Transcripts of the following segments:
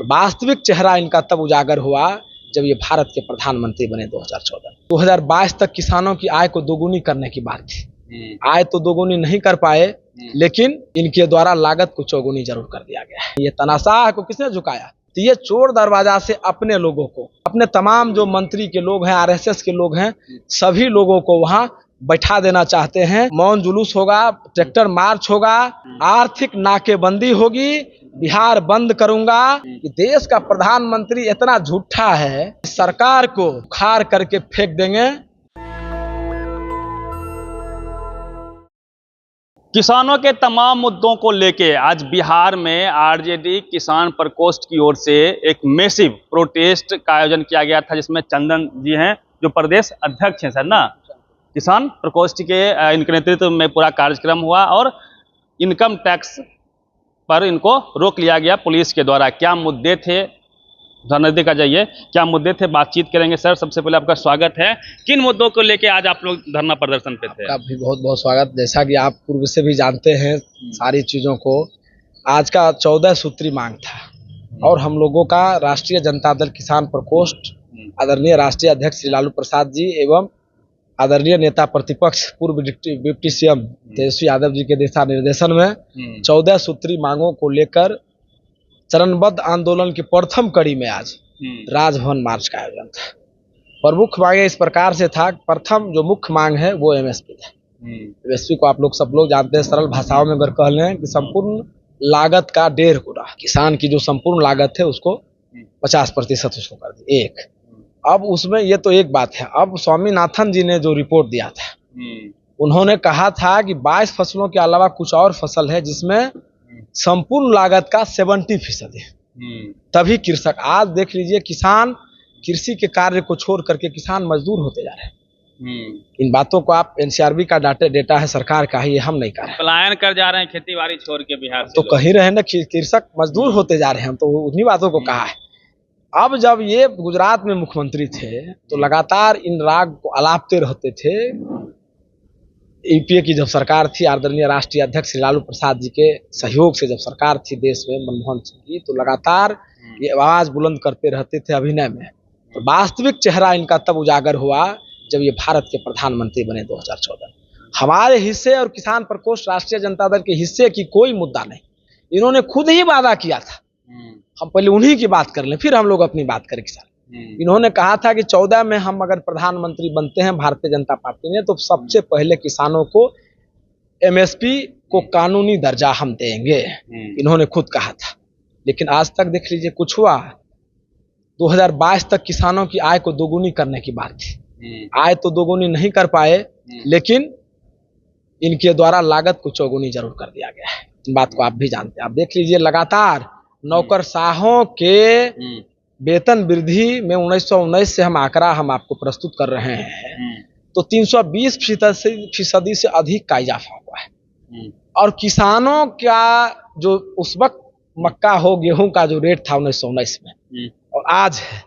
वास्तविक चेहरा इनका तब उजागर हुआ जब ये भारत के प्रधानमंत्री बने 2022 तक किसानों की आय को दोगुनी करने की बात थी। आय तो दोगुनी नहीं कर पाए, लेकिन इनके द्वारा लागत को चौगुनी जरूर कर दिया गया है। ये तनाशाह को किसने झुकाया? तो ये चोर दरवाजा से अपने लोगों को, अपने तमाम जो मंत्री के लोग हैं, आरएसएस के लोग हैं, सभी लोगों को वहां बैठा देना चाहते हैं। मौन जुलूस होगा, ट्रैक्टर मार्च होगा, आर्थिक नाकेबंदी होगी, बिहार बंद करूंगा। कि देश का प्रधानमंत्री इतना झूठा है, सरकार को खार करके फेंक देंगे। किसानों के तमाम मुद्दों को लेके आज बिहार में आरजेडी किसान प्रकोष्ठ की ओर से एक मैसिव प्रोटेस्ट का आयोजन किया गया था, जिसमें चंदन जी हैं जो प्रदेश अध्यक्ष हैं सर ना किसान प्रकोष्ठ के। इनके नेतृत्व में पूरा कार्यक्रम हुआ और इनकम टैक्स पर इनको रोक लिया गया पुलिस के द्वारा। क्या मुद्दे थे, नजदीक आ जाइए, क्या मुद्दे थे, बातचीत करेंगे। सर सबसे पहले आपका स्वागत है। किन मुद्दों को लेके आज आप लोग धरना प्रदर्शन पे थे? आपका भी बहुत बहुत स्वागत। जैसा कि आप पूर्व से भी जानते हैं सारी चीजों को, आज का 14 सूत्री मांग था और हम लोगों का राष्ट्रीय जनता दल किसान प्रकोष्ठ आदरणीय राष्ट्रीय अध्यक्ष श्री लालू प्रसाद जी एवं आदरणीय नेता प्रतिपक्ष पूर्व डिप्टी सीएम तेजस्वी यादव जी के दिशा निर्देशन में 14 सूत्री मांगों को लेकर चरणबद्ध आंदोलन की प्रथम कड़ी में आज राजभवन मार्च का आयोजन था। प्रमुख मांगे इस प्रकार से था। प्रथम जो मुख्य मांग है वो एमएसपी था। एमएसपी को आप लोग सब लोग जानते हैं, सरल भाषाओं में अगर कह लें कि संपूर्ण लागत का 1.5 गुना, किसान की जो संपूर्ण लागत है उसको 50% उसको कर दी। एक अब उसमें ये तो एक बात है। अब स्वामीनाथन जी ने जो रिपोर्ट दिया था, उन्होंने कहा था कि 22 फसलों के अलावा कुछ और फसल है जिसमें संपूर्ण लागत का 70% है। तभी कृषक, आज देख लीजिए, किसान कृषि के कार्य को छोड़ करके किसान मजदूर होते जा रहे हैं। इन बातों को आप एनसीआरबी का डेटा है सरकार का, ये हम नहीं कर रहे हैं। पलायन कर जा रहे हैं खेती बाड़ी छोड़ के बिहार से, तो कहीं रहे ना, कृषक मजदूर होते जा रहे हैं, हम तो उन्हीं बातों को कहा है। अब जब ये गुजरात में मुख्यमंत्री थे तो लगातार इन राग को अलापते रहते थे। यूपीए की जब सरकार थी, आदरणीय राष्ट्रीय अध्यक्ष लालू प्रसाद जी के सहयोग से जब सरकार थी देश में मनमोहन सिंह की, तो लगातार ये आवाज बुलंद करते रहते थे अभिनय में। तो वास्तविक चेहरा इनका तब उजागर हुआ जब ये भारत के प्रधानमंत्री बने 2014। हमारे हिस्से और किसान प्रकोष्ठ राष्ट्रीय जनता दल के हिस्से की कोई मुद्दा नहीं। इन्होंने खुद ही वादा किया था। हम पहले उन्हीं की बात कर लें, फिर हम लोग अपनी बात करें किसान। इन्होंने कहा था कि 14 में हम अगर प्रधानमंत्री बनते हैं भारतीय जनता पार्टी ने, तो सबसे पहले किसानों को एमएसपी को कानूनी दर्जा हम देंगे। इन्होंने खुद कहा था। लेकिन आज तक देख लीजिए कुछ हुआ। 2022 तक किसानों की आय को दोगुनी करने की बात थी। आय तो दोगुनी नहीं कर पाए, लेकिन इनके द्वारा लागत को चौगुनी जरूर कर दिया गया है। इन बात को आप भी जानते हैं। आप देख लीजिए, लगातार नौकरशाहों के वेतन वृद्धि में 1919 से हम आंकड़ा हम आपको प्रस्तुत कर रहे हैं, तो 320% से अधिक का इजाफा हुआ है। और किसानों का जो उस वक्त मक्का हो गेहूं का जो रेट था 1919 में और आज है,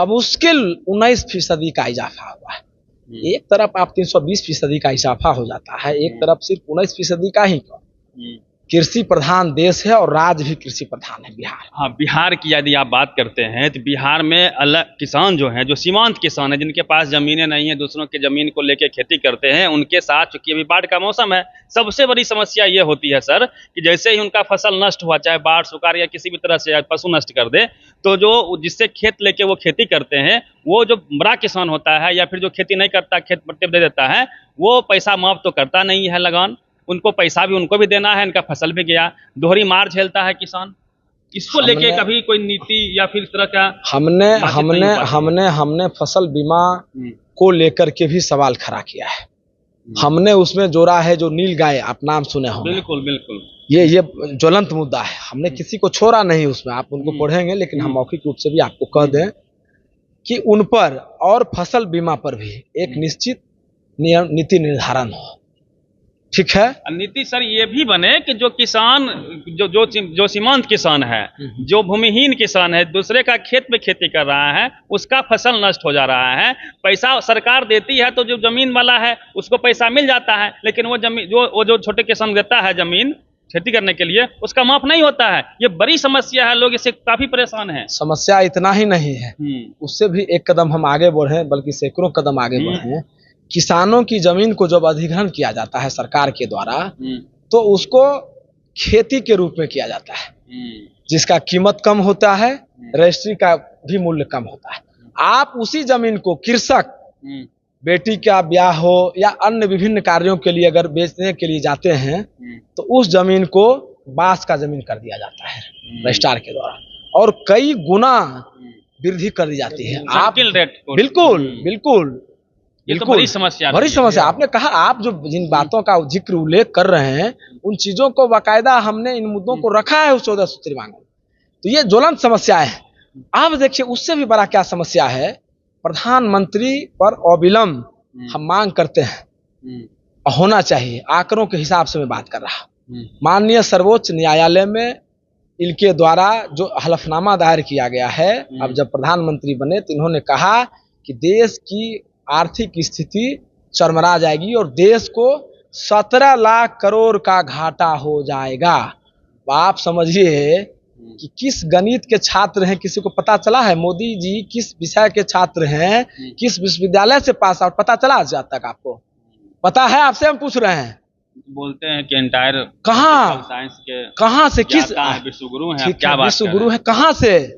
मुश्किल 19% का इजाफा हुआ है। एक तरफ आप 320% का इजाफा हो जाता है, एक तरफ सिर्फ 19% का ही क्यों। कृषि प्रधान देश है और राज्य भी कृषि प्रधान है बिहार। हाँ, बिहार की यदि आप बात करते हैं तो बिहार में अलग किसान जो हैं, जो सीमांत किसान हैं, जिनके पास जमीनें नहीं है, दूसरों के जमीन को लेकर खेती करते हैं, उनके साथ चूंकि अभी बाढ़ का मौसम है, सबसे बड़ी समस्या ये होती है सर कि जैसे ही उनका फसल नष्ट हुआ, चाहे बाढ़, सुखाड़ या किसी भी तरह से पशु नष्ट कर दे, तो जो जिससे खेत लेके वो खेती करते हैं, वो जो बड़ा किसान होता है या फिर जो खेती नहीं करता, खेत पट्टे दे देता है, वो पैसा माफ तो करता नहीं है लगान, उनको पैसा भी उनको भी देना है, इनका फसल भी गया, दोहरी मार झेलता है किसान। इसको लेके कभी कोई नीति या फिर इस तरह का हमने फसल बीमा को लेकर के भी सवाल खड़ा किया है। हमने उसमें जोड़ा है जो नील गाय, आप नाम सुने हो। बिल्कुल बिल्कुल, ये ज्वलंत मुद्दा है। हमने किसी को छोड़ा नहीं उसमें, आप उनको पढ़ेंगे, लेकिन हम मौखिक रूप से भी आपको कह दें कि उन पर और फसल बीमा पर भी एक निश्चित नीति निर्धारण हो। ठीक है, नीति सर ये भी बने कि जो किसान जो सीमांत किसान है, जो भूमिहीन किसान है, दूसरे का खेत में खेती कर रहा है, उसका फसल नष्ट हो जा रहा है, पैसा सरकार देती है तो जो जमीन वाला है उसको पैसा मिल जाता है, लेकिन वो जमीन जो छोटे किसान देता है जमीन, खेती करने के लिए, उसका माफ नहीं होता है। ये बड़ी समस्या है, लोग इससे काफी परेशान हैं। समस्या इतना ही नहीं है, उससे भी एक कदम हम आगे बढ़े, बल्कि सैकड़ों कदम आगे बढ़े। किसानों की जमीन को जब अधिग्रहण किया जाता है सरकार के द्वारा, तो उसको खेती के रूप में किया जाता है, जिसका कीमत कम होता है, रजिस्ट्री का भी मूल्य कम होता है। आप उसी जमीन को कृषक बेटी का ब्याह हो या अन्य विभिन्न कार्यों के लिए अगर बेचने के लिए जाते हैं, तो उस जमीन को बांस का जमीन कर दिया जाता है रजिस्ट्रार के द्वारा, और कई गुना वृद्धि कर दी जाती है। आप बिल्कुल बिल्कुल ये तो बड़ी समस्या, बड़ी समस्या। आपने कहा, आप जो जिन बातों का जिक्र उल्लेख कर रहे हैं, उन चीजों को बाकायदा हमने इन मुद्दों को रखा है उस 14 सूत्री मांग में। तो ये ज्वलंत समस्या है। आप देखिए, उससे भी बड़ा क्या समस्या है, प्रधानमंत्री पर अविलंब हम मांग करते हैं, होना चाहिए। आंकड़ों के हिसाब से मैं बात कर रहा हूँ। माननीय सर्वोच्च न्यायालय में इनके द्वारा जो हलफनामा दायर किया गया है, अब जब प्रधानमंत्री बने तो इन्होंने कहा कि देश की आर्थिक स्थिति चरमरा जाएगी और देश को 17 लाख करोड़ का घाटा हो जाएगा। तो आप समझिए कि किस गणित के छात्र हैं, किसी को पता चला है? मोदी जी किस विषय के छात्र हैं, किस विश्वविद्यालय से पास आउट, पता चला आज तक आपको? पता है? आपसे हम पूछ रहे हैं। बोलते हैं कि एंटायर कहाँ से, किस विश्वगुरु हैं, क्या बात विश्वगुरु है, कहाँ से?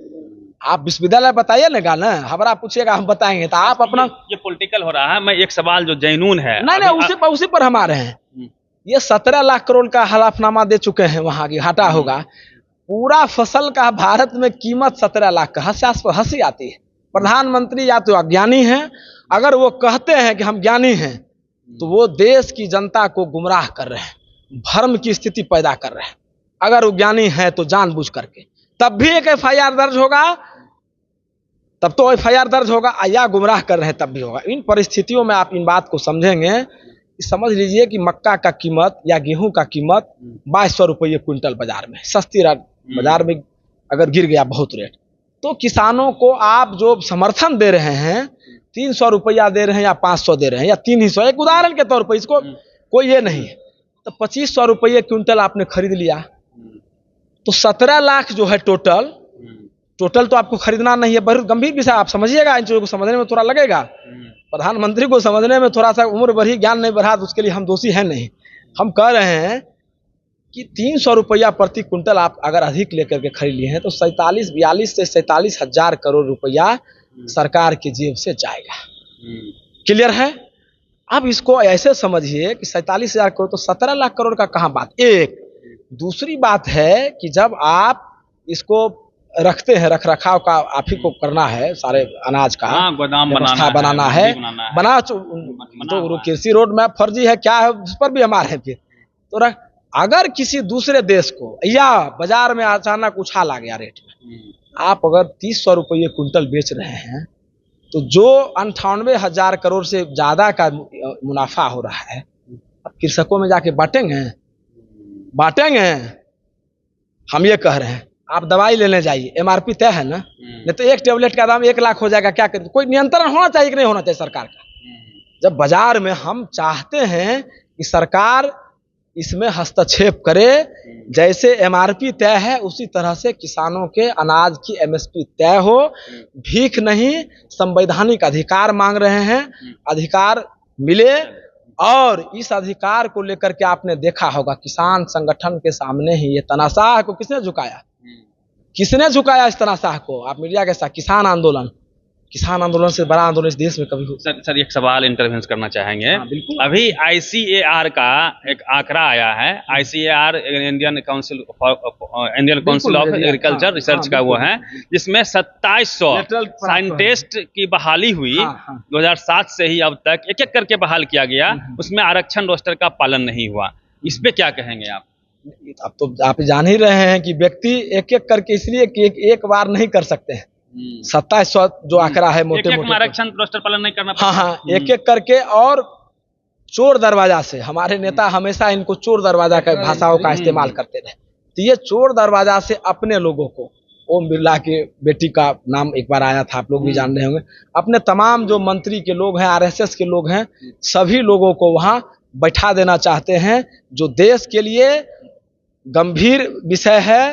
आप विश्वविद्यालय बताइए ना, हमारा पूछिएगा, हम बताएंगे। तो आप अपना, ये पॉलिटिकल हो रहा है। मैं एक सवाल जो जैनून है, नहीं, उसी पर हम आ रहे हैं। ये 17 लाख करोड़ का हलफनामा दे चुके हैं, वहां की घाटा होगा। पूरा फसल का भारत में कीमत 17 लाख का, हंसी आती है। प्रधानमंत्री या तो अज्ञानी हैं, अगर वो कहते हैं कि हम ज्ञानी हैं, तो वो देश की जनता को गुमराह कर रहे हैं, भ्रम की स्थिति पैदा कर रहे हैं। अगर वो ज्ञानी है तो जानबूझ करके, तब भी एक FIR दर्ज होगा, तब तो FIR दर्ज होगा, या गुमराह कर रहे हैं तब भी होगा। इन परिस्थितियों में आप इन बात को समझेंगे, समझ लीजिए कि मक्का का कीमत या गेहूं का कीमत 2200 रुपये क्विंटल बाजार में, सस्ती बाजार में अगर गिर गया बहुत रेट, तो किसानों को आप जो समर्थन दे रहे हैं, 300 रुपया दे रहे हैं या 500 दे रहे हैं या 300, एक उदाहरण के तौर पर, इसको कोई ये नहीं है, तो 2500 रुपये क्विंटल आपने खरीद लिया, तो 17 लाख जो है टोटल तो आपको खरीदना नहीं है। बहुत गंभीर विषय, आप समझिएगा। इन चीजों को समझने में थोड़ा लगेगा, प्रधानमंत्री को समझने में थोड़ा सा उम्र बढ़ी, ज्ञान नहीं बढ़ा, तो उसके लिए हम दोषी हैं नहीं। हम कह रहे हैं कि 300 रुपया प्रति क्विंटल आप अगर अधिक लेकर के खरीद लिए हैं, तो 42 से 47 हजार करोड़ रुपया सरकार की जेब से जाएगा। क्लियर है? अब इसको ऐसे समझिए कि 47 हजार करोड़, तो 17 लाख करोड़ का कहाँ बात। एक दूसरी बात है कि जब आप इसको रखते हैं, रख रखाव का आप ही को करना है, सारे अनाज का गोदाम बनाना है, तो कृषि रोड मैप फर्जी है क्या है, उस पर भी हमारे फिर तो अगर किसी दूसरे देश को या बाजार में अचानक उछाल आ गया रेट में, आप अगर 300 रुपये क्विंटल बेच रहे हैं, तो जो 98 हजार करोड़ से ज्यादा का मुनाफा हो रहा है, अब कृषकों में जाके बांटेंगे। हम ये कह रहे हैं, आप दवाई लेने जाइए, MRP तय है ना, नहीं तो एक टेबलेट का दाम 1 लाख हो जाएगा। क्या करें? कोई नियंत्रण होना चाहिए कि नहीं होना चाहिए सरकार का? जब बाजार में हम चाहते हैं कि सरकार इसमें हस्तक्षेप करे, जैसे MRP तय है उसी तरह से किसानों के अनाज की MSP तय हो। भीख नहीं, संवैधानिक अधिकार मांग रहे हैं, अधिकार मिले। और इस अधिकार को लेकर के आपने देखा होगा, किसान संगठन के सामने ही ये तनाशाह को किसने झुकाया? किसने झुकाया इस तनाशाह को? आप मीडिया के साथ किसान आंदोलन से बड़ा आंदोलन इस देश में कभी हो? सर एक सवाल इंटरवेंशन करना चाहेंगे। बिल्कुल। अभी ICAR का एक आंकड़ा आया है, ICAR Indian council of agriculture research का वो है, जिसमें 2700 साइंटिस्ट की बहाली हुई। 2007 से ही अब तक एक करके बहाल किया गया, उसमें आरक्षण रोस्टर का पालन नहीं हुआ। इस पे क्या कहेंगे आप? अब तो आप जान ही रहे हैं कि व्यक्ति एक करके, इसलिए कि एक बार नहीं कर सकते हैं। 2700 जो आंकड़ा है, मोटे आरक्षण रोस्टर पालन नहीं करना। हाँ, एक करके, और चोर दरवाजा से। हमारे नेता हमेशा इनको चोर दरवाजा का भाषाओं का इस्तेमाल करते रहे। तो ये चोर दरवाजा से अपने लोगों को, ओम बिरला के बेटी का नाम एक बार आया था, आप लोग भी जान रहे होंगे, अपने तमाम जो मंत्री के लोग हैं, RSS के लोग हैं, सभी लोगों को वहां बैठा देना चाहते हैं, जो देश के लिए गंभीर विषय है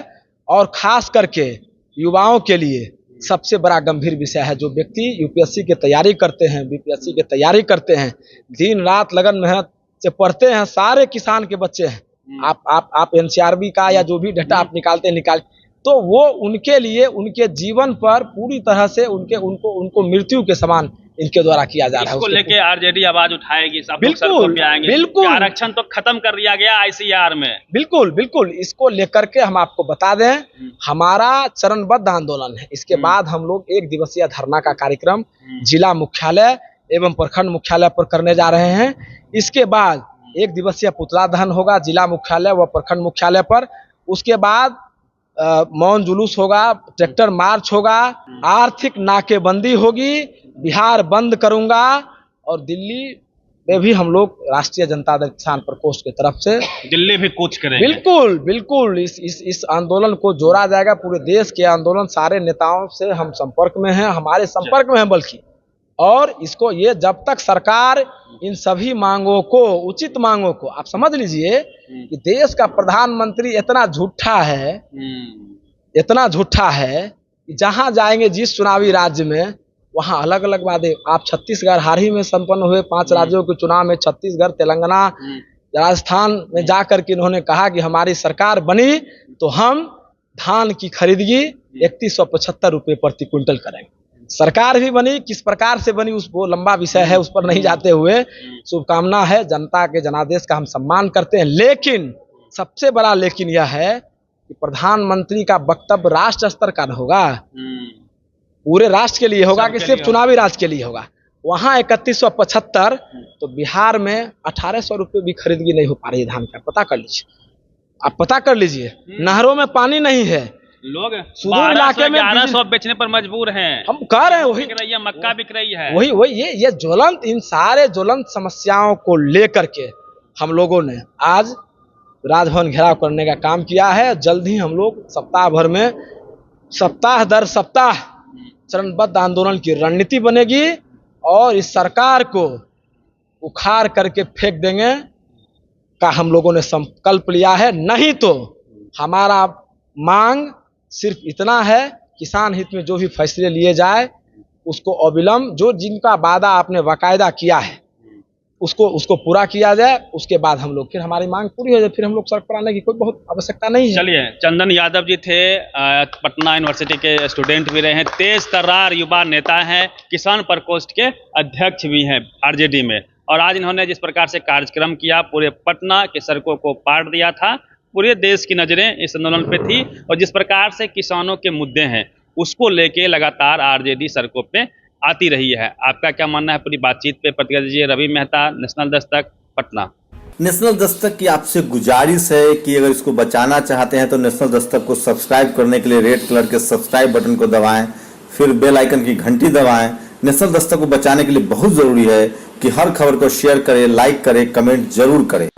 और खास करके युवाओं के लिए सबसे बड़ा गंभीर विषय है। जो व्यक्ति यूपीएससी की तैयारी करते हैं, बीपीएससी की तैयारी करते हैं, दिन रात लगन मेहनत से पढ़ते हैं, सारे किसान के बच्चे हैं। आप एनसीआरबी का या जो भी डाटा आप निकाल तो वो उनके लिए उनके जीवन पर पूरी तरह से उनको मृत्यु के समान इनके द्वारा किया जा रहा है। इसको लेके आरजेडी आवाज उठाएगी, सब लोग बिल्कुल, सड़कों पे आएंगे। बिल्कुल। आरक्षण तो खत्म कर दिया गया आईसीआर में। बिल्कुल बिल्कुल, इसको लेकर के हम आपको बता दें, हमारा चरणबद्ध आंदोलन है। इसके बाद हम लोग 1 दिवसीय धरना का कार्यक्रम जिला मुख्यालय एवं प्रखंड मुख्यालय पर करने जा रहे हैं। इसके बाद 1 दिवसीय पुतला दहन होगा जिला मुख्यालय व प्रखंड मुख्यालय पर। उसके बाद मौन जुलूस होगा, ट्रैक्टर मार्च होगा, आर्थिक नाकेबंदी होगी, बिहार बंद करूंगा, और दिल्ली में भी हम लोग राष्ट्रीय जनता दल किसान प्रकोष्ठ की तरफ से दिल्ली भी कूच करेंगे। बिल्कुल बिल्कुल, इस आंदोलन को जोड़ा जाएगा। पूरे देश के आंदोलन, सारे नेताओं से हम संपर्क में हैं, हमारे संपर्क में हैं बल्कि, और इसको ये जब तक सरकार इन सभी मांगों को, उचित मांगों को, आप समझ लीजिए कि देश का प्रधानमंत्री इतना झूठा है कि जहां जाएंगे जिस चुनावी राज्य में वहां अलग अलग वादे। आप छत्तीसगढ़ हाल ही में संपन्न हुए 5 राज्यों के चुनाव में छत्तीसगढ़, तेलंगाना, राजस्थान में जाकर के इन्होंने कहा कि हमारी सरकार बनी तो हम धान की खरीदगी 3175 रुपये प्रति क्विंटल करेंगे। सरकार भी बनी, किस प्रकार से बनी वो लंबा विषय है, उस पर नहीं जाते हुए शुभकामना है, जनता के जनादेश का हम सम्मान करते हैं। लेकिन सबसे बड़ा लेकिन यह है कि प्रधानमंत्री का वक्तव्य राष्ट्र स्तर का न होगा, पूरे राष्ट्र के लिए होगा कि सिर्फ चुनावी राज्य के लिए होगा। वहां 3175 तो बिहार में 1800 रुपये भी खरीदगी नहीं हो पा रही है धान का। पता कर लीजिए, आप पता कर लीजिए, नहरों में पानी नहीं है, लोग सुदूर इलाके में 1100 बेचने पर मजबूर हैं। हम कह रहे हैं वही बिक रही है, मक्का बिक रही है। वही ये ज्वलंत, इन सारे ज्वलंत समस्याओं को लेकर के हम लोगों ने आज राजभवन घेराव करने का काम किया है। जल्द ही हम लोग सप्ताह भर में सप्ताह दर सप्ताह चरणबद्ध आंदोलन की रणनीति बनेगी और इस सरकार को उखाड़ करके फेंक देंगे का हम लोगों ने संकल्प लिया है। नहीं तो हमारा मांग सिर्फ इतना है, किसान हित में जो भी फैसले लिए जाए उसको अविलंब, जो जिनका वादा आपने बाकायदा किया है उसको पूरा किया जाए। उसके बाद हम लोग, फिर हमारी मांग पूरी हो जाए, फिर हम लोग सड़क पर आने की कोई बहुत आवश्यकता नहीं है। चलिए, चंदन यादव जी थे, पटना यूनिवर्सिटी के स्टूडेंट भी रहे हैं, तेज तर्रार युवा नेता हैं, किसान प्रकोष्ठ के अध्यक्ष भी हैं आरजेडी में। और आज इन्होंने जिस प्रकार से कार्यक्रम किया, पूरे पटना के सड़कों को पाट दिया था, पूरे देश की नजरें इस आंदोलन पे थी। और जिस प्रकार से किसानों के मुद्दे हैं उसको लेके लगातार आरजेडी सड़कों पे आती रही है। आपका क्या मानना है पूरी बातचीत पे? प्रतिक्रिया दीजिए। रवि मेहता, नेशनल दस्तक, पटना। नेशनल दस्तक की आपसे गुजारिश है कि अगर इसको बचाना चाहते हैं तो नेशनल दस्तक को सब्सक्राइब करने के लिए रेड कलर के सब्सक्राइब बटन को दबाएं, फिर बेल आइकन की घंटी दबाएं। नेशनल दस्तक को बचाने के लिए बहुत जरूरी है कि हर खबर को शेयर करें, लाइक करें, कमेंट जरूर करें।